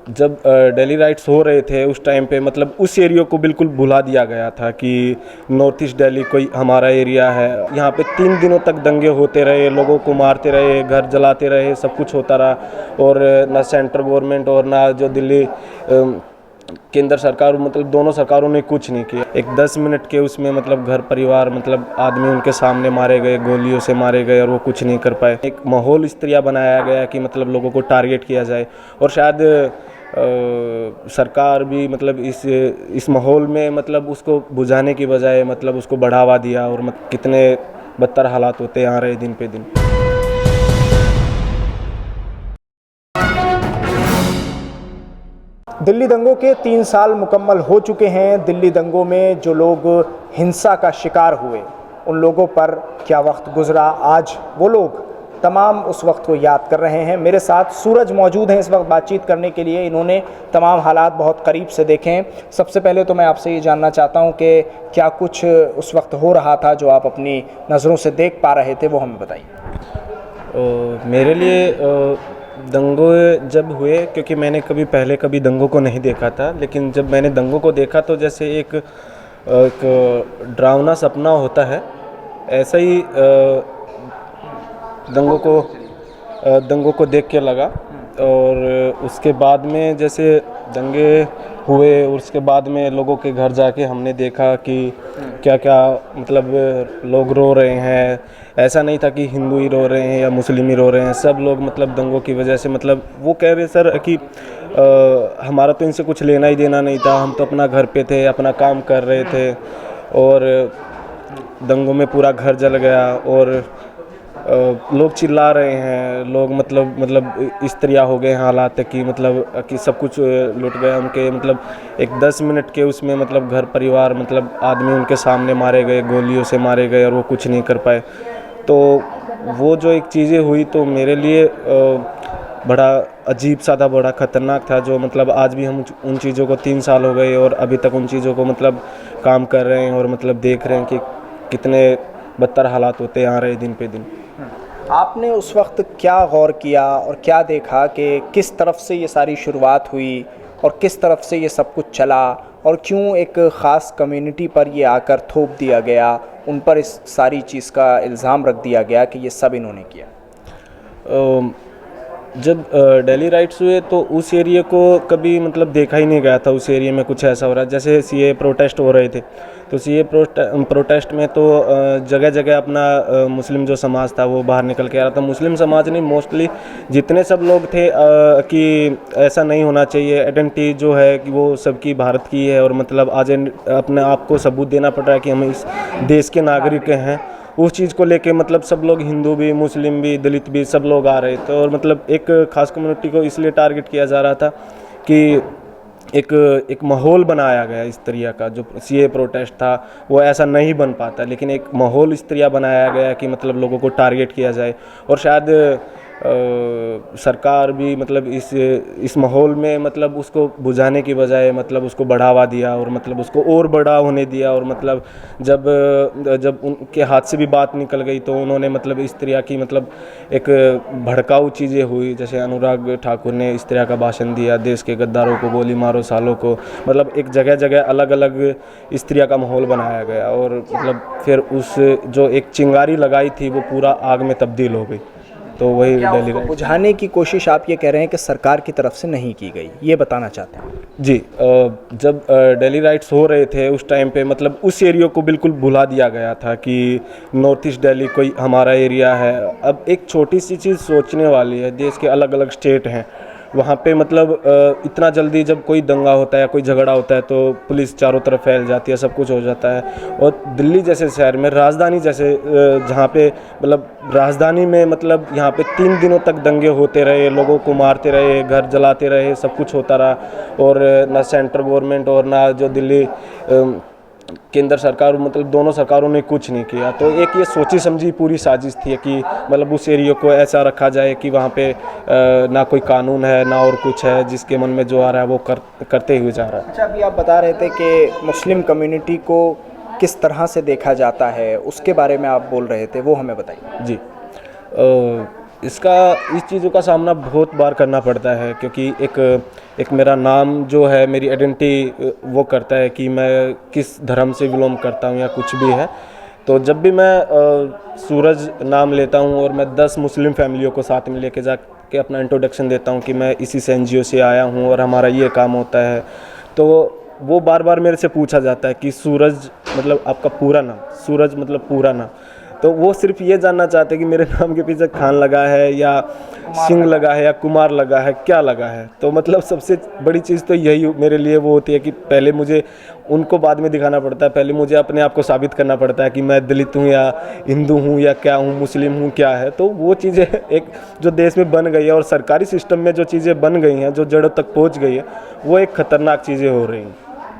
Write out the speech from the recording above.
जब दिल्ली राइट्स हो रहे थे उस टाइम पे मतलब उस एरिया को बिल्कुल भुला दिया गया था कि नॉर्थ ईस्ट दिल्ली कोई हमारा एरिया है। यहाँ पे 3 दिनों तक दंगे होते रहे, लोगों को मारते रहे, घर जलाते रहे, सब कुछ होता रहा। और ना सेंट्रल गवर्नमेंट और ना जो दिल्ली केंद्र सरकार मतलब दोनों सरकारों ने कुछ नहीं किया। एक 10 मिनट के उसमें मतलब घर परिवार मतलब आदमी उनके सामने मारे गए, गोलियों से मारे गए और वो कुछ नहीं कर पाए। एक माहौल इस तरह बनाया गया कि मतलब लोगों को टारगेट किया जाए और शायद सरकार भी मतलब इस माहौल में मतलब उसको बुझाने की बजाय मतलब उसको बढ़ावा दिया और कितने बदतर हालात होते आ रहे दिन पे दिन। दिल्ली दंगों के 3 साल मुकम्मल हो चुके हैं। दिल्ली दंगों में जो लोग हिंसा का शिकार हुए उन लोगों पर क्या वक्त गुजरा, आज वो लोग तमाम उस वक्त को याद कर रहे हैं। मेरे साथ सूरज मौजूद हैं इस वक्त बातचीत करने के लिए। इन्होंने तमाम हालात बहुत करीब से देखे हैं। सबसे पहले तो मैं आपसे ये जानना चाहता हूँ कि क्या कुछ उस वक्त हो रहा था जो आप अपनी नज़रों से देख पा रहे थे, वो हमें बताइए। मेरे लिए दंगों जब हुए, क्योंकि मैंने कभी दंगों को नहीं देखा था, लेकिन जब मैंने दंगों को देखा तो जैसे एक डरावना सपना होता है, ऐसा ही दंगों को देख के लगा। और उसके बाद में जैसे दंगे हुए और उसके बाद में लोगों के घर जाके हमने देखा कि क्या क्या मतलब लोग रो रहे हैं। ऐसा नहीं था कि हिंदू ही रो रहे हैं या मुस्लिम ही रो रहे हैं, सब लोग मतलब दंगों की वजह से मतलब वो कह रहे सर कि हमारा तो इनसे कुछ लेना ही देना नहीं था, हम तो अपना घर पे थे, अपना काम कर रहे थे और दंगों में पूरा घर जल गया और लोग चिल्ला रहे हैं। लोग मतलब इस तरह हो गए हालात कि मतलब कि सब कुछ लुट गया उनके। मतलब एक 10 मिनट के उसमें मतलब घर परिवार मतलब आदमी उनके सामने मारे गए, गोलियों से मारे गए और वो कुछ नहीं कर पाए। तो वो जो एक चीज़ें हुई तो मेरे लिए बड़ा अजीब सा था, बड़ा ख़तरनाक था। जो मतलब आज भी हम उन चीज़ों को 3 साल हो गए और अभी तक उन चीज़ों को मतलब काम कर रहे हैं और मतलब देख रहे हैं कि कितने बदतर हालात होते आ रहे हैं दिन पे दिन। आपने उस वक्त क्या गौर किया और क्या देखा कि किस तरफ से ये सारी शुरुआत हुई और किस तरफ से ये सब कुछ चला और क्यों एक ख़ास कम्युनिटी पर ये आकर थोप दिया गया, उन पर इस सारी चीज़ का इल्ज़ाम रख दिया गया कि ये सब इन्होंने किया? जब दिल्ली राइट्स हुए तो उस एरिया को कभी मतलब देखा ही नहीं गया था उस एरिया में कुछ ऐसा हो रहा है। जैसे सीए प्रोटेस्ट हो रहे थे तो सीए प्रोटेस्ट में तो जगह जगह अपना मुस्लिम जो समाज था वो बाहर निकल के आ रहा था। मुस्लिम समाज नहीं, मोस्टली जितने सब लोग थे कि ऐसा नहीं होना चाहिए, आइडेंटिटी जो है कि वो सबकी भारत की है और मतलब आज अपने आप को सबूत देना पड़ रहा है कि हम इस देश के नागरिक हैं। उस चीज़ को लेके मतलब सब लोग, हिंदू भी, मुस्लिम भी, दलित भी, सब लोग आ रहे थे। और मतलब एक ख़ास कम्युनिटी को इसलिए टारगेट किया जा रहा था कि एक माहौल बनाया गया इस तरह का। जो सीए प्रोटेस्ट था वो ऐसा नहीं बन पाता, लेकिन एक माहौल इस तरह बनाया गया कि मतलब लोगों को टारगेट किया जाए। और शायद सरकार भी मतलब इस माहौल में मतलब उसको बुझाने की बजाय मतलब उसको बढ़ावा दिया और मतलब उसको और बड़ा होने दिया। और मतलब जब उनके हाथ से भी बात निकल गई तो उन्होंने मतलब इस तरह की मतलब एक भड़काऊ चीज़ें हुई। जैसे अनुराग ठाकुर ने इस तरह का भाषण दिया, देश के गद्दारों को गोली मारो सालों को। मतलब एक जगह जगह अलग अलग इस तरह का माहौल बनाया गया और मतलब फिर उस जो एक चिंगारी लगाई थी वो पूरा आग में तब्दील हो गई। तो वही दिल्ली राइट्स बुझाने की कोशिश आप ये कह रहे हैं कि सरकार की तरफ से नहीं की गई, ये बताना चाहते हैं? जी। जब दिल्ली राइट्स हो रहे थे उस टाइम पे मतलब उस एरिया को बिल्कुल भुला दिया गया था कि नॉर्थ ईस्ट दिल्ली कोई हमारा एरिया है। अब एक छोटी सी चीज़ सोचने वाली है, देश के अलग अलग स्टेट हैं, वहाँ पे मतलब इतना जल्दी जब कोई दंगा होता है, कोई झगड़ा होता है तो पुलिस चारों तरफ फैल जाती है, सब कुछ हो जाता है। और दिल्ली जैसे शहर में, राजधानी जैसे जहाँ पे मतलब राजधानी में मतलब यहाँ पे 3 दिनों तक दंगे होते रहे, लोगों को मारते रहे, घर जलाते रहे, सब कुछ होता रहा। और ना सेंट्रल गवर्नमेंट और ना जो दिल्ली केंद्र सरकार मतलब दोनों सरकारों ने कुछ नहीं किया। तो एक ये सोची समझी पूरी साजिश थी कि मतलब उस एरिया को ऐसा रखा जाए कि वहाँ पे ना कोई कानून है ना और कुछ है, जिसके मन में जो आ रहा है वो करते हुए जा रहा है। अच्छा, अभी आप बता रहे थे कि मुस्लिम कम्युनिटी को किस तरह से देखा जाता है, उसके बारे में आप बोल रहे थे, वो हमें बताइए। जी। इसका इस चीज़ों का सामना बहुत बार करना पड़ता है, क्योंकि एक मेरा नाम जो है, मेरी आइडेंटिटी वो करता है कि मैं किस धर्म से बिलोंग करता हूँ या कुछ भी है। तो जब भी मैं सूरज नाम लेता हूँ और मैं 10 मुस्लिम फैमिलियों को साथ में लेके जा के अपना इंट्रोडक्शन देता हूँ कि मैं इसी से एनजीओ से आया हूँ और हमारा ये काम होता है, तो वो बार बार मेरे से पूछा जाता है कि सूरज मतलब आपका पूरा नाम, सूरज मतलब पूरा नाम। तो वो सिर्फ ये जानना चाहते हैं कि मेरे नाम के पीछे खान लगा है या सिंह लगा है या कुमार लगा है, क्या लगा है। तो मतलब सबसे बड़ी चीज़ तो यही मेरे लिए वो होती है कि पहले मुझे उनको बाद में दिखाना पड़ता है, पहले मुझे अपने आप को साबित करना पड़ता है कि मैं दलित हूँ या हिंदू हूँ या क्या हूँ, मुस्लिम हूँ, क्या है। तो वो चीज़ें एक जो देश में बन गई है और सरकारी सिस्टम में जो चीज़ें बन गई हैं, जो जड़ों तक पहुँच गई है, वो एक ख़तरनाक चीज़ें हो रही हैं।